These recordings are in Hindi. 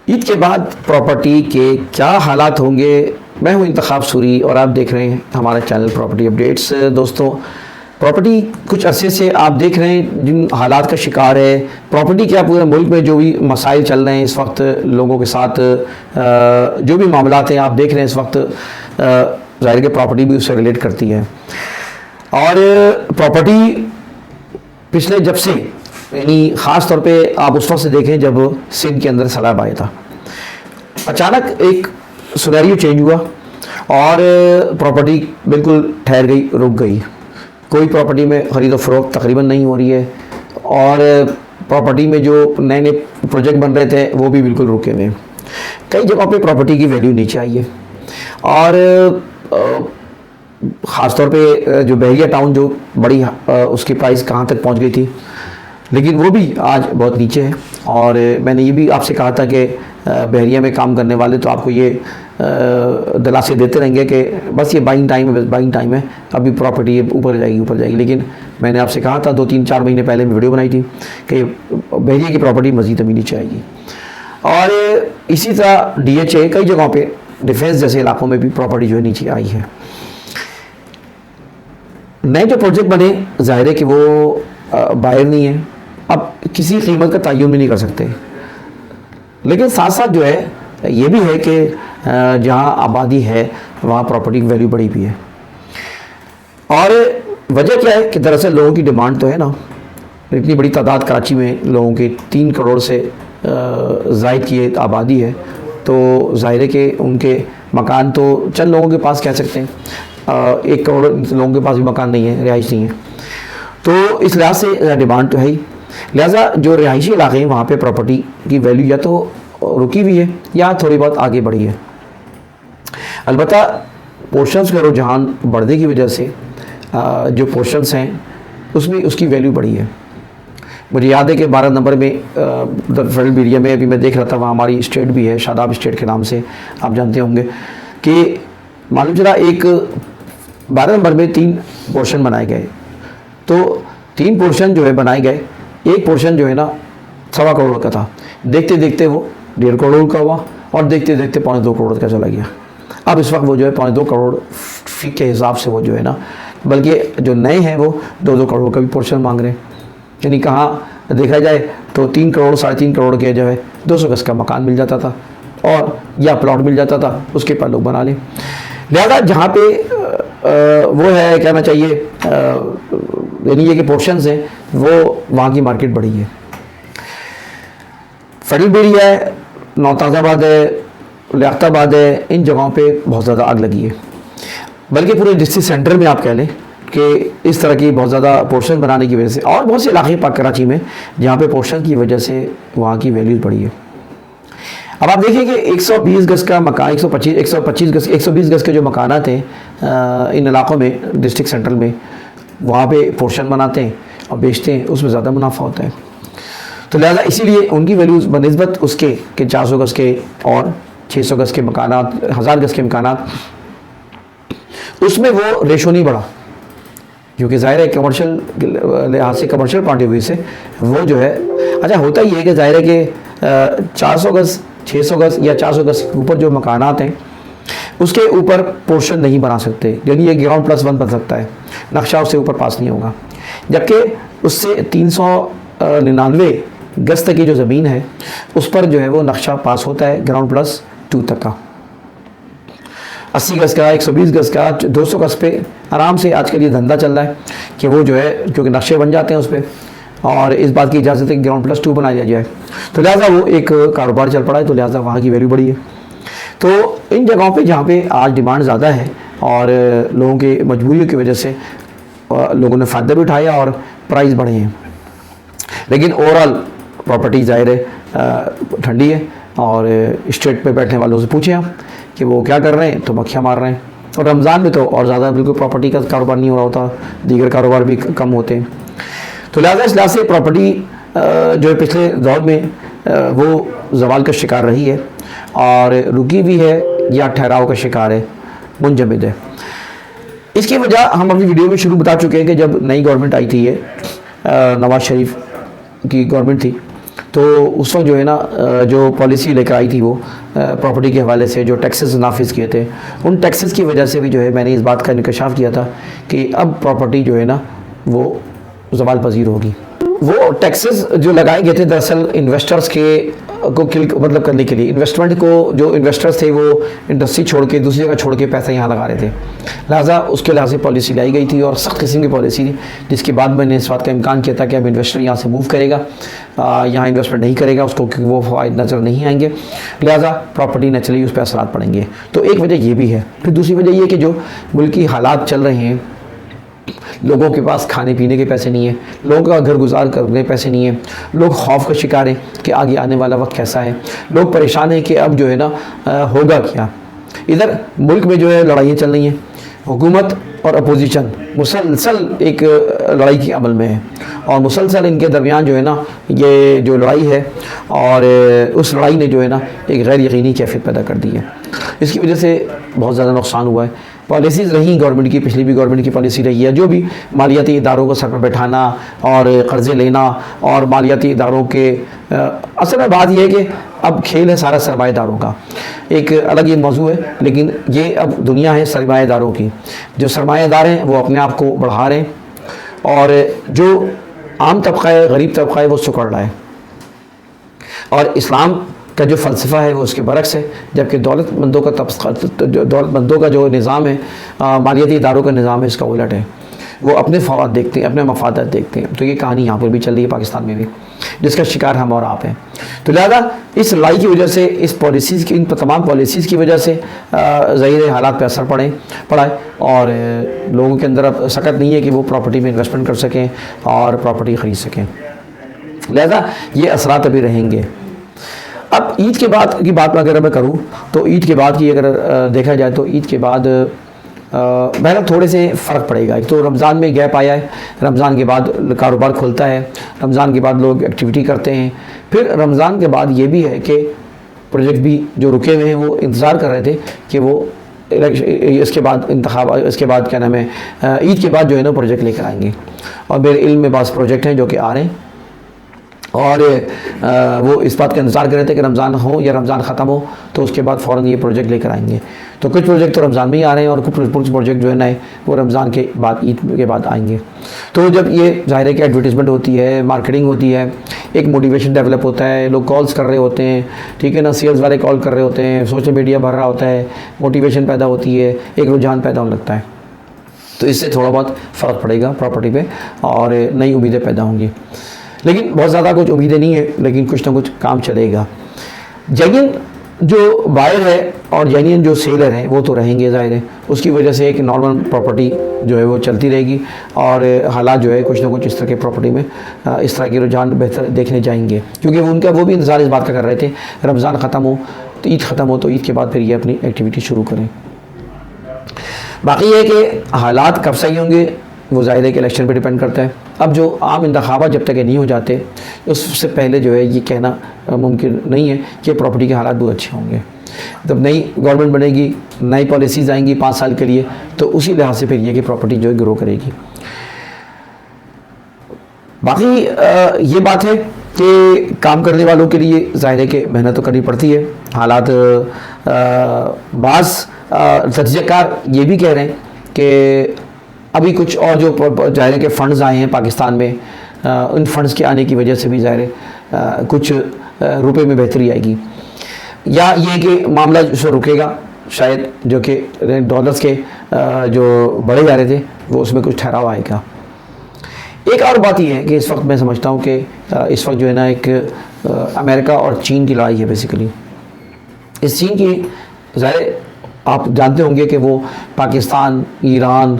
ईद के बाद प्रॉपर्टी के क्या हालात होंगे। मैं हूं इंतखाब सूरी और आप देख रहे हैं हमारा चैनल प्रॉपर्टी अपडेट्स। दोस्तों, प्रॉपर्टी कुछ अरसे से आप देख रहे हैं जिन हालात का शिकार है प्रॉपर्टी, क्या पूरे मुल्क में जो भी मसाइल चल रहे हैं इस वक्त लोगों के साथ, जो भी मामलात हैं आप देख रहे हैं इस वक्त, ज़ाहिर के प्रॉपर्टी भी उससे रिलेट करती है। और प्रॉपर्टी पिछले जब से, यानी ख़ास तौर पे आप उस वक्त से देखें जब सिंध के अंदर सैलाब आया था, अचानक एक सिनेरियो चेंज हुआ और प्रॉपर्टी बिल्कुल ठहर गई, रुक गई। कोई प्रॉपर्टी में ख़रीद व फ़रोख्त तकरीबन नहीं हो रही है और प्रॉपर्टी में जो नए नए प्रोजेक्ट बन रहे थे वो भी बिल्कुल रुके हुए हैं। कई जगहों पे प्रॉपर्टी की वैल्यू नीचे आई है और ख़ास तौर पे जो बहरिया टाउन जो बड़ी उसकी प्राइस कहाँ तक पहुँच गई थी, लेकिन वो भी आज बहुत नीचे है। और मैंने ये भी आपसे कहा था कि बहरिया में काम करने वाले तो आपको ये दिलासे देते रहेंगे कि बस ये बाइंग टाइम है, बस बाइंग टाइम है, अभी प्रॉपर्टी ऊपर जाएगी ऊपर जाएगी। लेकिन मैंने आपसे कहा था 2-3-4 महीने पहले मैं वीडियो बनाई थी कि बहरिया की प्रॉपर्टी मज़ीद अभी नीचे आएगी। और इसी तरह DHA कई जगहों पर डिफेंस जैसे इलाकों में भी प्रॉपर्टी जो है नीचे आई है। नए जो प्रोजेक्ट बने ज़ाहिर है कि वो बायर नहीं है, अब किसी कीमत का तयन भी नहीं कर सकते। लेकिन साथ साथ जो है ये भी है कि जहाँ आबादी है वहाँ प्रॉपर्टी की वैल्यू बढ़ी भी है। और वजह क्या है कि दरअसल लोगों की डिमांड तो है ना, इतनी बड़ी तादाद कराची में लोगों की 3 करोड़ से ज़ायद की आबादी है, तो ज़ाहिर है कि उनके मकान तो चंद लोगों के पास कह सकते हैं, 1 करोड़ लोगों के पास भी मकान नहीं है, रिहाइश नहीं है, तो इस लिहाज से डिमांड तो है ही। लिहाजा जो रिहायशी इलाके हैं वहाँ पे प्रॉपर्टी की वैल्यू या तो रुकी हुई है या थोड़ी बहुत आगे बढ़ी है। अलबत्ता पोर्शंस का रुझान बढ़ने की वजह से जो पोर्शंस हैं उसमें उसकी वैल्यू बढ़ी है। मुझे याद है कि 12 नंबर में फेडरल एरिया में अभी मैं देख रहा था, वहाँ हमारी स्टेट भी है, शादाब स्टेट के नाम से आप जानते होंगे, कि मालूम चला एक 12 नंबर में 3 पोर्शन बनाए गए। तो 3 पोर्शन जो है बनाए गए, एक पोर्शन जो है ना 1.25 करोड़ का था, देखते देखते वो 1.5 करोड़ का हुआ और देखते देखते 2.25 करोड़ का चला गया। अब इस वक्त वो जो है 2.25 करोड़ फी के हिसाब से वो जो है ना, बल्कि जो नए हैं वो 2-2 करोड़ का भी पोर्शन मांग रहे हैं। यानी कहाँ देखा जाए तो 3 करोड़ 3.5 करोड़ के जो है 200 गज का मकान मिल जाता था और या प्लॉट मिल जाता था, उसके पर लोग बना लें। लिहाजा जहाँ पे वो है कहना चाहिए, यानी ये कि पोर्शंस हैं, वो वहाँ की मार्केट बढ़ी है। फेडरल एरिया है, नौताज़ाबाद है, लियाकताबाद है, इन जगहों पे बहुत ज़्यादा आग लगी है। बल्कि पूरे डिस्ट्रिक्ट सेंटर में आप कह लें कि इस तरह की बहुत ज़्यादा पोर्शन बनाने की वजह से, और बहुत से इलाके पाक कराची में जहाँ पे पोर्शन की वजह से वहाँ की वैल्यूज़ बढ़ी है। अब आप देखिए कि 120 गज का मकान, 125 गज, 120 गज के जो मकानात हैं इन इलाकों में डिस्ट्रिक्ट सेंट्रल में, वहाँ पे पोर्शन बनाते हैं और बेचते हैं, उसमें ज़्यादा मुनाफा होता है। तो लिहाजा इसीलिए उनकी वैल्यूज़ बनिस्बत उसके कि 400 गज के और 600 गज के मकानात, 1000 गज के मकानात, उसमें वो रेशो नहीं बढ़ा, क्योंकि ज़ाहिर है कमर्शियल लिहाज से, कमर्शियल पॉइंट ऑफ व्यू से वो जो है, अच्छा होता ही है कि ज़ाहिर है कि 400 गज 600 गज या 400 गज के ऊपर जो मकानात हैं उसके ऊपर पोर्शन नहीं बना सकते, यानी ये ग्राउंड +1 बन सकता है, नक्शा उससे ऊपर पास नहीं होगा। जबकि उससे 399 गज तक की जो ज़मीन है उस पर जो है वो नक्शा पास होता है ग्राउंड +2 तक का। 80 गज का, 120 गज का, 200 गज पे आराम से आजकल ये धंधा चल रहा है कि वो जो है, क्योंकि नक्शे बन जाते हैं उस पर और इस बात की इजाज़त है कि ग्राउंड +2 बना दिया जाए, तो लिहाजा वो एक कारोबार चल पड़ा है, तो लिहाजा वहाँ की वैल्यू बढ़ी है। तो इन जगहों पे जहाँ पे आज डिमांड ज़्यादा है और लोगों की मजबूरियों की वजह से लोगों ने फ़ायदा भी उठाया और प्राइस बढ़े हैं। लेकिन ओवरऑल प्रॉपर्टी ज़ाहिर है ठंडी है। और स्ट्रीट पे बैठने वालों से पूछें आप कि वो क्या कर रहे हैं, तो मक्खियाँ मार रहे हैं। और रमज़ान में तो और ज़्यादा बिल्कुल प्रॉपर्टी का कारोबार नहीं हो रहा होता, दीगर कारोबार भी कम होते हैं। तो लिहाजा इस लिहाज से प्रॉपर्टी जो है पिछले दौर में वो ज़वाल का शिकार रही है और रुकी भी है या ठहराव का शिकार है, मुंजमद है। इसकी वजह हम अपनी वीडियो में शुरू बता चुके हैं कि जब नई गवर्नमेंट आई थी, ये नवाज़ शरीफ की गवर्नमेंट थी, तो उस वक्त जो है ना जो पॉलिसी लेकर आई थी वो प्रॉपर्टी के हवाले से जो टैक्सेस नाफिज किए थे, उन टैक्सेस की वजह से भी जो है मैंने इस बात का इंकशाफ किया था कि अब प्रॉपर्टी जो है ना वो ज़वाल पजीर होगी। वो टैक्सेस जो लगाए गए थे दरअसल इन्वेस्टर्स के को मतलब करने के लिए, इन्वेस्टमेंट को, जो इन्वेस्टर्स थे वो इंडस्ट्री छोड़ के दूसरी जगह छोड़ के पैसा यहाँ लगा रहे थे, लिहाजा उसके लिहाज से पॉलिसी लाई गई थी और सख्त किस्म की पॉलिसी थी, जिसके बाद मैंने इस बात का इम्कान किया था कि अब इन्वेस्टर यहाँ से मूव करेगा, यहाँ इन्वेस्टमेंट नहीं करेगा उसको, क्योंकि वो फ़वाइद नज़र नहीं आएंगे, लिहाजा प्रॉपर्टी नेचुरली उस पर असरात पड़ेंगे। तो एक वजह ये भी है। फिर दूसरी वजह ये कि जो मुल्की हालात चल रहे हैं, लोगों के पास खाने पीने के पैसे नहीं है, लोगों का घर गुजार करने के पैसे नहीं है, लोग खौफ का शिकार हैं कि आगे आने वाला वक्त कैसा है, लोग परेशान हैं कि अब जो है ना होगा क्या। इधर मुल्क में जो है लड़ाइयाँ चल रही हैं, हुकूमत और अपोजिशन मुसलसल एक लड़ाई के अमल में है और मुसलसल इनके दरमियान जो है ना ये जो लड़ाई है और उस लड़ाई ने जो है ना एक गैर यकीनी कैफियत पैदा कर दी है। इसकी वजह से बहुत ज़्यादा नुकसान हुआ है। पॉलिसीज़ रही गवर्नमेंट की, पिछली भी गवर्नमेंट की पॉलिसी रही है, जो भी मालियाती इदारों को सर पर बैठाना और कर्ज़े लेना और मालियाती इदारों के असल में बात यह है कि अब खेल है सारा सरमाएदारों का, एक अलग ये मौजू है, लेकिन ये अब दुनिया है सरमाएदारों की। जो सरमाएदार हैं वो अपने आप को बढ़ा रहे हैं और जो आम तबका है, गरीब तबका है, वो सुकड़ रहा है। और इस्लाम का जो फ़लसफ़ा है वो उसके बरक्स है, जबकि दौलतमंदों का जो निज़ाम है, मालियाती इदारों का निज़ाम है, इसका उलट है। वो अपने फ़वाद देखते हैं, अपने मफादात देखते हैं। तो ये कहानी यहाँ पर भी चल रही है पाकिस्तान में भी, जिसका शिकार हम और आप हैं। तो लिहाजा इस लड़ाई की वजह से, इस पॉलिसीज़ की, इन तमाम पॉलिसीज़ की वजह से ज़ाहिर हालात पर असर पड़ा है और लोगों के अंदर अब सकत नहीं है कि वो प्रॉपर्टी में इन्वेस्टमेंट कर सकें और प्रॉपर्टी ख़रीद सकें। लिहाजा ये असरात अभी रहेंगे। अब ईद के बाद की बात अगर मैं करूँ तो ईद के बाद की अगर देखा जाए तो ईद के बाद बहरहाल थोड़े से फ़र्क पड़ेगा। एक तो रमज़ान में गैप आया है, रमज़ान के बाद कारोबार खुलता है, रमज़ान के बाद लोग एक्टिविटी करते हैं। फिर रमज़ान के बाद ये भी है कि प्रोजेक्ट भी जो रुके हुए हैं वो इंतज़ार कर रहे थे कि वो इसके बाद इंतखाब, इसके बाद क्या नाम है, ईद के बाद जो है ना प्रोजेक्ट लेकर आएंगे। और मेरे इल्म में बास प्रोजेक्ट हैं जो कि आ रहे हैं और वो इस बात का इंतज़ार कर रहे थे कि रमज़ान हो या रमज़ान ख़त्म हो तो उसके बाद फ़ौरन ये प्रोजेक्ट लेकर आएंगे। तो कुछ प्रोजेक्ट तो रमज़ान में ही आ रहे हैं और कुछ प्रोजेक्ट जो है नए वो रमज़ान के बाद, ईद के बाद आएंगे। तो जब ये ज़ाहिर है कि एडवर्टीज़मेंट होती है, मार्केटिंग होती है, एक मोटिवेशन डेवलप होता है, लोग कॉल्स कर रहे होते हैं, ठीक है ना, सेल्स वाले कॉल कर रहे होते हैं, सोशल मीडिया भर रहा होता है, मोटिवेशन पैदा होती है, एक रुझान पैदा होने लगता है। तो इससे थोड़ा बहुत फ़र्क पड़ेगा प्रॉपर्टी पे और नई उम्मीदें पैदा होंगी। लेकिन बहुत ज़्यादा कुछ उम्मीदें नहीं है, लेकिन कुछ ना कुछ काम चलेगा। जेन्युइन जो बायर है और जेन्युइन जो सेलर हैं वो तो रहेंगे ज़ाहिर है, उसकी वजह से एक नॉर्मल प्रॉपर्टी जो है वो चलती रहेगी और हालात जो है कुछ ना कुछ इस तरह के प्रॉपर्टी में इस तरह के रुझान बेहतर देखने जाएंगे, क्योंकि वो भी इंतज़ार इस बात का कर रहे थे रमज़ान ख़त्म हो तो ईद ख़त्म हो तो ईद के बाद फिर ये अपनी एक्टिविटी शुरू करें। बाकी ये कि हालात कब सही होंगे वो ज़ाहिर है कि इलेक्शन पे डिपेंड करता है। अब जो आम इंतखाबात जब तक नहीं हो जाते उससे पहले जो है ये कहना मुमकिन नहीं है कि प्रॉपर्टी के हालात बहुत अच्छे होंगे। जब नई गवर्नमेंट बनेगी, नई पॉलिसीज़ आएंगी 5 साल के लिए, तो उसी लिहाज से फिर ये कि प्रॉपर्टी जो है ग्रो करेगी। बाकी ये बात है कि काम करने वालों के लिए ज़ाहिर है कि मेहनत तो करनी पड़ती है। हालात बाज़ तजज़ियाकार ये भी कह रहे हैं कि अभी कुछ और जो ज़ाहिर है कि फ़ंड्स आए हैं पाकिस्तान में, उन फ़ंड्स के आने की वजह से भी ज़ाहिर है कुछ रुपए में बेहतरी आएगी, या ये कि मामला जो रुकेगा शायद, जो कि डॉलर्स के जो बढ़े जा रहे थे वो उसमें कुछ ठहराव आएगा। एक और बात ये है कि इस वक्त मैं समझता हूँ कि इस वक्त जो है ना एक अमेरिका और चीन की लड़ाई है बेसिकली। इस चीन की ज़ाहिर आप जानते होंगे कि वो पाकिस्तान, ईरान,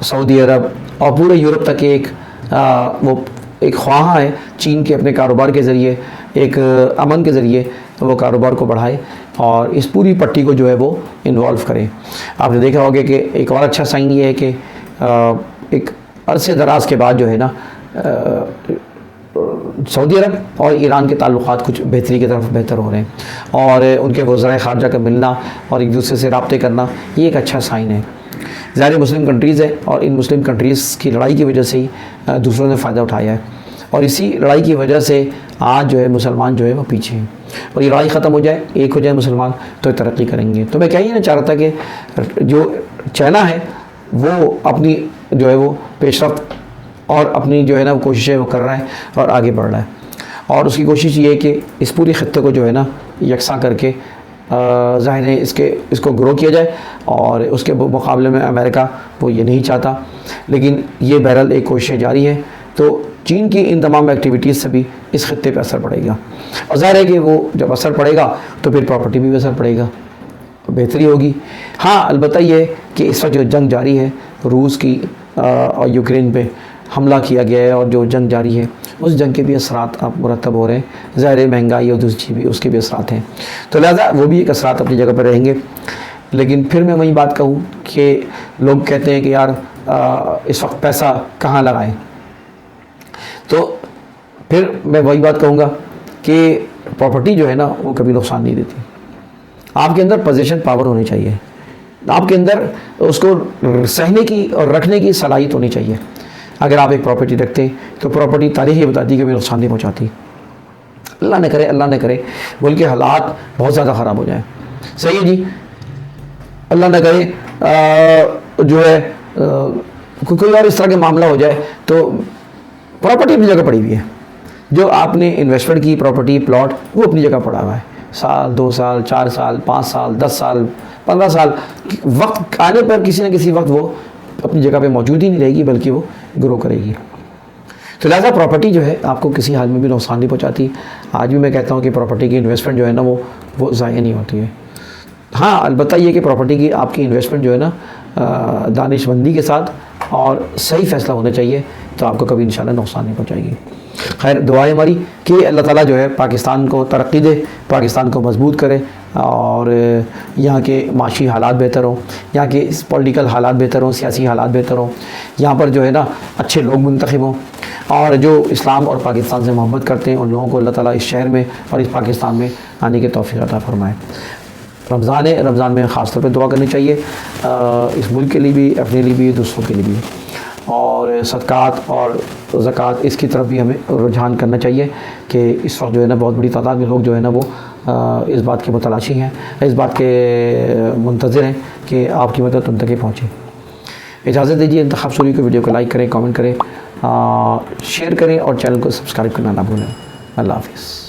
सऊदी अरब और पूरे यूरोप तक वो एक ख्वाह है चीन के अपने कारोबार के ज़रिए, एक अमन के ज़रिए वो कारोबार को बढ़ाए और इस पूरी पट्टी को जो है वो इन्वॉल्व करें। आपने देखा होगा कि एक और अच्छा साइन ये है कि एक अरसे दराज के बाद जो है ना सऊदी अरब और ईरान के ताल्लुक़ात कुछ बेहतरी की तरफ बेहतर हो रहे हैं और उनके वज़राए ख़ारजा का मिलना और एक दूसरे से रब्ते करना ये एक अच्छा साइन है। ज़ाहिर मुस्लिम कंट्रीज़ है और इन मुस्लिम कंट्रीज़ की लड़ाई की वजह से ही दूसरों ने फ़ायदा उठाया है। और इसी लड़ाई की वजह से आज जो है मुसलमान जो है वो पीछे हैं। और ये लड़ाई ख़त्म हो जाए, एक हो जाए मुसलमान, तो तरक्की करेंगे। तो मैं क्या ही ना चाह रहा था कि जो चाइना है वो अपनी जो है वो पेशरफ्त और अपनी जो है ना वो कोशिशें वो कर रहा है और आगे बढ़ रहा है, और उसकी कोशिश ये है कि इस पूरे ख़त्ते को जो है ना यकसा करके ज़ाहिर है इसको ग्रो किया जाए। और उसके मुकाबले में अमेरिका वो ये नहीं चाहता, लेकिन ये बहरहाल एक कोशिश जारी है। तो चीन की इन तमाम एक्टिविटीज़ से भी इस खत्ते पे असर पड़ेगा, और ज़ाहिर है कि वो जब असर पड़ेगा तो फिर प्रॉपर्टी भी असर पड़ेगा, बेहतरी होगी। हाँ, अलबत्ता ये कि इस वक्त जो जंग जारी है रूस की और यूक्रेन पे हमला किया गया है और जो जंग जारी है उस जंग के भी असरात अब मुरतब हो रहे हैं। ज़ाहिर महंगाई और दूसरी भी उसके भी असरात हैं, तो लिहाजा वो भी एक असरात अपनी जगह पर रहेंगे। लेकिन फिर मैं वही बात कहूँ कि लोग कहते हैं कि यार इस वक्त पैसा कहाँ लगाएं, तो फिर मैं वही बात कहूँगा कि प्रॉपर्टी जो है ना वो कभी नुकसान नहीं देती। आपके अंदर पोजीशन पावर होनी चाहिए, आपके अंदर उसको सहने की और रखने की सलाहियत होनी चाहिए। अगर आप एक प्रॉपर्टी रखते हैं तो प्रॉपर्टी तारीख ये बताती है कि कभी नुकसान नहीं पहुँचाती। अल्लाह न करे बल्कि हालात बहुत ज़्यादा ख़राब हो जाए, सही है जी, अल्लाह न करे जो है कोई और इस तरह के मामला हो जाए तो प्रॉपर्टी अपनी जगह पड़ी हुई है। जो आपने इन्वेस्टमेंट की प्रॉपर्टी प्लॉट वो अपनी जगह पड़ा हुआ है, साल 2 साल 4 साल 5 साल 10 साल 15 साल वक्त आने पर किसी न किसी वक्त वो अपनी जगह पे मौजूद ही नहीं रहेगी, बल्कि वो ग्रो करेगी। तो लिहाजा प्रॉपर्टी जो है आपको किसी हाल में भी नुकसान नहीं पहुंचाती। आज भी मैं कहता हूँ कि प्रॉपर्टी की इन्वेस्टमेंट जो है ना वो ज़ाया नहीं होती है। हाँ, अलबत्ता ये कि प्रॉपर्टी की आपकी इन्वेस्टमेंट जो है ना दानिशमंदी के साथ और सही फ़ैसला होना चाहिए, तो आपको कभी इंशाल्लाह नुकसान नहीं पहुँचाएगी। खैर, दुआ है हमारी कि अल्लाह ताला जो है पाकिस्तान को तरक्की दे, पाकिस्तान को मजबूत करे और यहाँ के माशी हालात बेहतर हों, यहाँ के पॉलिटिकल हालात बेहतर हों, सियासी हालात बेहतर हों, यहाँ पर जो है ना अच्छे लोग मुंतखब हों, और जो इस्लाम और पाकिस्तान से मोहब्बत करते हैं उन लोगों को अल्लाह ताला इस शहर में और इस पाकिस्तान में आने की तौफीक अता फरमाए। रमज़ान है, रमज़ान में ख़ास तौर पर दुआ करनी चाहिए, इस मुल्क के लिए भी, अपने लिए भी, दूसरों के लिए भी। और सदक़ात और ज़कात इसकी तरफ भी हमें रुझान करना चाहिए कि इस वक्त जो है ना बहुत बड़ी तादाद में लोग जो है ना वो इस बात के मुतलाशी हैं, इस बात के मुंतज़िर हैं कि आपकी मदद उन तक पहुँचे। इजाज़त दीजिए, इंतखाब सूरी को वीडियो को लाइक करें, कमेंट करें, शेयर करें और चैनल को सब्सक्राइब करना ना भूलें। अल्लाह हाफ़िज़।